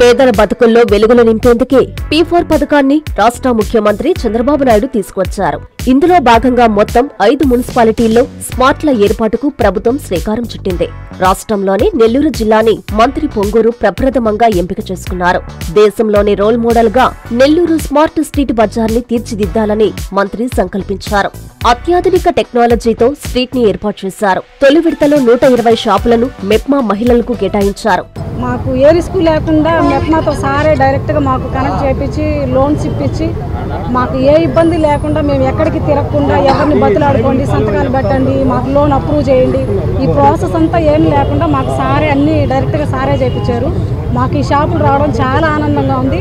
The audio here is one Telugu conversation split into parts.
పేదల బతుకుల్లో వెలుగులు నింపేందుకే P4 పథకాన్ని రాష్ట్ర ముఖ్యమంత్రి చంద్రబాబు నాయుడు తీసుకొచ్చారు. ఇందులో భాగంగా మొత్తం 5 మున్సిపాలిటీల్లో స్మార్ట్ల ఏర్పాటుకు ప్రభుత్వం శ్రీకారం చుట్టింది. రాష్ట్రంలోని నెల్లూరు జిల్లాని మంత్రి పొంగూరు ప్రప్రథమంగా ఎంపిక చేసుకున్నారు. దేశంలోని రోల్ మోడల్ గా నెల్లూరు స్మార్ట్ స్ట్రీట్ బజార్ని తీర్చిదిద్దాలని మంత్రి సంకల్పించారు. అత్యాధునిక టెక్నాలజీతో స్ట్రీట్ ని ఏర్పాటు చేశారు. తొలి విడతలో 120 షాపులను మెప్మా మహిళలకు కేటాయించారు. మాకు ఏ రిస్క్ లేకుండా మెప్మాతో సారే డైరెక్ట్గా మాకు కనెక్ట్ చేయించి లోన్స్ ఇప్పించి మాకు ఏ ఇబ్బంది లేకుండా మేము ఎక్కడికి తిరగకుండా ఎవరిని బతులాడుకోండి, సంతకాలు పెట్టండి, మాకు లోన్ అప్రూవ్ చేయండి, ఈ ప్రాసెస్ అంతా ఏమి లేకుండా మాకు సారే అన్ని డైరెక్ట్గా సారే చేయించారు. మాకు ఈ షాపులు రావడం చాలా ఆనందంగా ఉంది.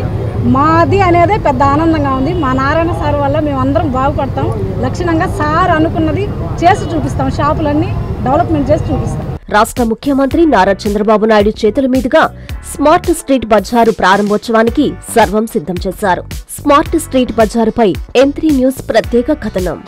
మాది అనేదే పెద్ద ఆనందంగా ఉంది. మా నారాయణ సార్ వల్ల మేము అందరం బాగుపడతాం. లక్షణంగా సార్ అనుకున్నది చేసి చూపిస్తాం. షాపులన్నీ డెవలప్మెంట్ చేసి చూపిస్తాం. రాష్ట్ర ముఖ్యమంత్రి నారా చంద్రబాబు నాయుడు చేతుల మీదుగా స్మార్ట్ స్ట్రీట్ బజారు ప్రారంభోత్సవానికి సర్వం సిద్ధం చేశారు. స్మార్ట్ స్ట్రీట్ బజారుపై M3 న్యూస్ ప్రత్యేక కథనం.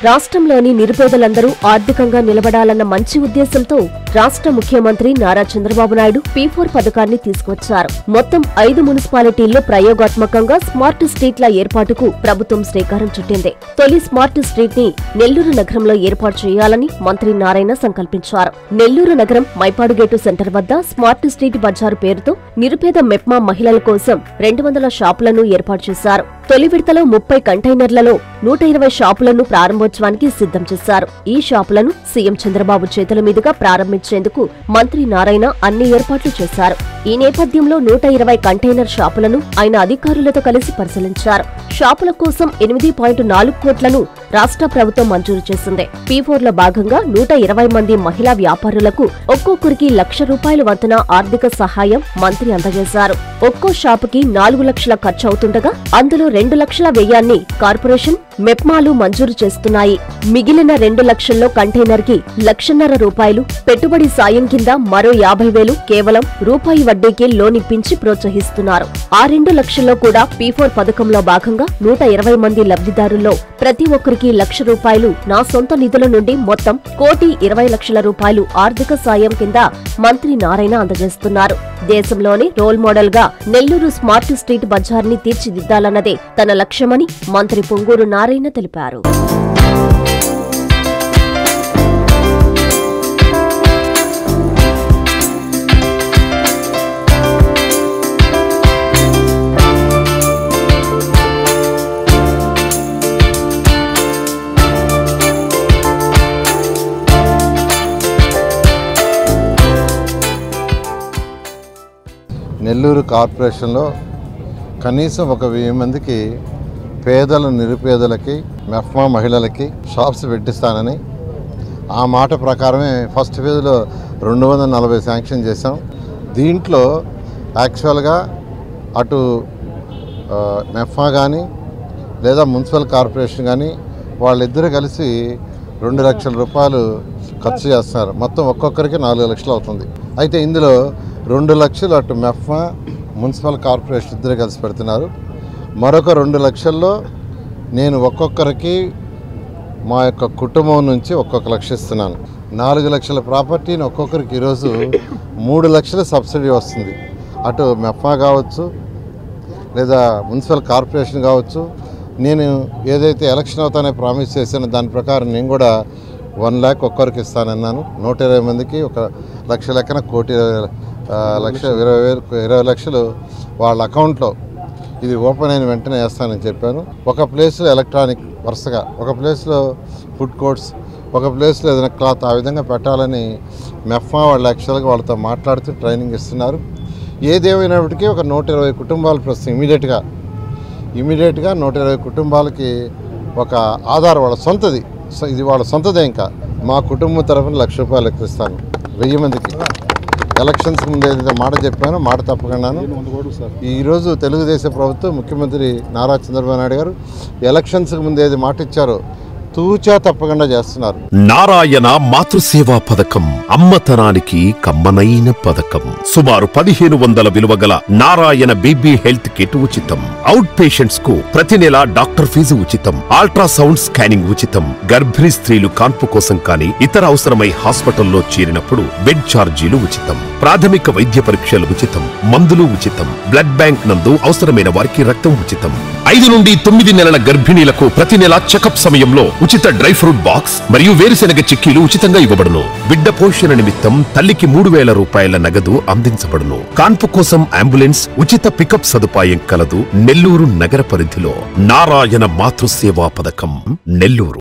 రాష్ట్రంలోని నిరుపేదలందరూ ఆర్థికంగా నిలబడాలన్న మంచి ఉద్దేశంతో రాష్ట్ర ముఖ్యమంత్రి నారా చంద్రబాబు నాయుడు P4 పథకాన్ని తీసుకొచ్చారు. మొత్తం 5 మున్సిపాలిటీల్లో ప్రయోగాత్మకంగా స్మార్ట్ స్ట్రీట్ల ఏర్పాటుకు ప్రభుత్వం శ్రీకారం చుట్టింది. తొలి స్మార్ట్ స్ట్రీట్ ని నెల్లూరు నగరంలో ఏర్పాటు చేయాలని మంత్రి నారాయణ సంకల్పించారు. నెల్లూరు నగరం మైపాడుగేటు సెంటర్ వద్ద స్మార్ట్ స్ట్రీట్ బజారు పేరుతో నిరుపేద మెప్మా మహిళల కోసం 200 షాపులను ఏర్పాటు చేశారు. తొలి విడతలో 30 కంటైనర్లలో 120 షాపులను ప్రారంభోత్సవానికి సిద్ధం చేశారు. ఈ షాపులను సీఎం చంద్రబాబు చేతుల మీదుగా ప్రారంభించేందుకు మంత్రి నారాయణ అన్ని ఏర్పాట్లు చేశారు. ఈ నేపథ్యంలో 120 కంటైనర్ షాపులను ఆయన అధికారులతో కలిసి పరిశీలించారు. షాపుల కోసం 8.4 కోట్లను రాష్ట్ర ప్రభుత్వం మంజూరు చేసింది. P4లో భాగంగా 120 మంది మహిళా వ్యాపారులకు ఒక్కొక్కరికి ₹1,00,000 వంతున ఆర్థిక సహాయం మంత్రి అందజేశారు. ఒక్కో షాపుకి 4 లక్షల ఖర్చు అవుతుండగా అందులో 2 లక్షల వ్యయాన్ని కార్పొరేషన్ మెప్మాలు మంజూరు చేస్తున్నాయి. మిగిలిన 2 లక్షల్లో కంటైనర్ కి ₹1,50,000 పెట్టుబడి సాయం కింద మరో 50,000 కేవలం రూపాయి వడ్డీకి లోన్ ఇప్పించి ప్రోత్సహిస్తున్నారు. ఆ 2 లక్షల్లో కూడా P4 పథకంలో భాగంగా 120 మంది లబ్ధిదారుల్లో ప్రతి ఒక్కరికి ₹1,00,000 నా సొంత నిధుల నుండి మొత్తం ₹1,20,00,000 ఆర్థిక సాయం కింద మంత్రి నారాయణ అందజేస్తున్నారు. దేశంలోని రోల్ మోడల్ గా నెల్లూరు స్మార్ట్ స్ట్రీట్ బజార్ని తీర్చిదిద్దాలన్నదే తన లక్ష్యమని మంత్రి పొంగూరు నారాయణ తెలిపారు. నెల్లూరు కార్పొరేషన్లో కనీసం ఒక 1000 మందికి పేదల నిరుపేదలకి మెప్మా మహిళలకి షాప్స్ పెట్టిస్తానని ఆ మాట ప్రకారమే ఫస్ట్ ఫేజ్లో 240 శాంక్షన్ చేశాం. దీంట్లో యాక్చువల్గా అటు మెప్మా కానీ లేదా మున్సిపల్ కార్పొరేషన్ కానీ వాళ్ళిద్దరూ కలిసి ₹2 లక్షల ఖర్చు చేస్తున్నారు. మొత్తం ఒక్కొక్కరికి 4 లక్షలు అవుతుంది. అయితే ఇందులో 2 లక్షలు అటు మెప్మా మున్సిపల్ కార్పొరేషన్ ఇద్దరు కలిసి పెడుతున్నారు. మరొక 2 లక్షల్లో నేను ఒక్కొక్కరికి మా యొక్క కుటుంబం నుంచి ఒక్కొక్క లక్ష ఇస్తున్నాను. 4 లక్షల ప్రాపర్టీని ఒక్కొక్కరికి ఈరోజు 3 లక్షల సబ్సిడీ వస్తుంది. అటు మెప్మా కావచ్చు లేదా మున్సిపల్ కార్పొరేషన్ కావచ్చు. నేను ఏదైతే ఎలక్షన్ అవుతానే ప్రామిస్ చేశానో దాని ప్రకారం నేను కూడా 1 లాక్ ఒక్కరికి ఇస్తానన్నాను. 120 మందికి 1 లక్ష లెక్కన ₹1,20,000 లక్షలు వాళ్ళ అకౌంట్లో ఇది ఓపెన్ అయిన వెంటనే వేస్తానని చెప్పాను. ఒక ప్లేస్లో ఎలక్ట్రానిక్ వరుసగా, ఒక ప్లేస్లో ఫుడ్ కోర్ట్స్, ఒక ప్లేస్లో ఏదైనా క్లాత్, ఆ విధంగా పెట్టాలని మెప్మా వాళ్ళు యాక్చువల్గా వాళ్ళతో మాట్లాడుతూ ట్రైనింగ్ ఇస్తున్నారు. ఏదేమైనప్పటికీ ఒక 120 కుటుంబాలు ప్రస్తుతం ఇమీడియట్గా 120 కుటుంబాలకి ఒక ఆధార్ వాళ్ళ సొంతది, ఇది వాళ్ళ సొంతదే. ఇంకా మా కుటుంబం తరఫున ₹1,00,000 ఎక్కిస్తాను 1000 మందికి. ఎలక్షన్స్ ముందు ఏదైతే మాట చెప్పానో మాట తప్పకుండాను. ఈరోజు తెలుగుదేశం ప్రభుత్వం ముఖ్యమంత్రి నారా చంద్రబాబు నాయుడు గారు ఎలక్షన్స్కి ముందు ఏది మాట ఇచ్చారో తూచా తప్పకుండా చేస్తున్నారు. నారాయణ మాతృసేవా పథకం అమ్మతనానికి కమ్మనైన పథకం. సుమారు 1500 విలువ గల నారాయణ బేబీ హెల్త్ కిట్ ఉచితం. అవుట్ పేషెంట్స్ కు ప్రతి నెల డాక్టర్ ఫీజు ఉచితం. అల్ట్రాసౌండ్ స్కానింగ్ ఉచితం. గర్భిణీ స్త్రీలు కాన్పు కోసం కానీ ఇతర అవసరమై హాస్పిటల్లో చేరినప్పుడు బెడ్ ఛార్జీలు ఉచితం. ప్రాథమిక వైద్య పరీక్షలు ఉచితం. మందులు ఉచితం. బ్లడ్ బ్యాంక్ నందు అవసరమైన వారికి రక్తం ఉచితం. 5 నుండి 9 నెలల గర్భిణీలకు ప్రతి నెల చెకప్ సమయంలో ఉచిత డ్రై ఫ్రూట్ బాక్స్ మరియు వేరుశెనగ చిక్కీలు ఉచితంగా ఇవ్వబడును. బిడ్డ పోషణ నిమిత్తం తల్లికి 3000 రూపాయల నగదు అందించబడును. కాన్పు కోసం అంబులెన్స్ ఉచిత పికప్ సదుపాయం కలదు. నెల్లూరు నగర పరిధిలో నారాయణ మాతృసేవా పథకం నెల్లూరు.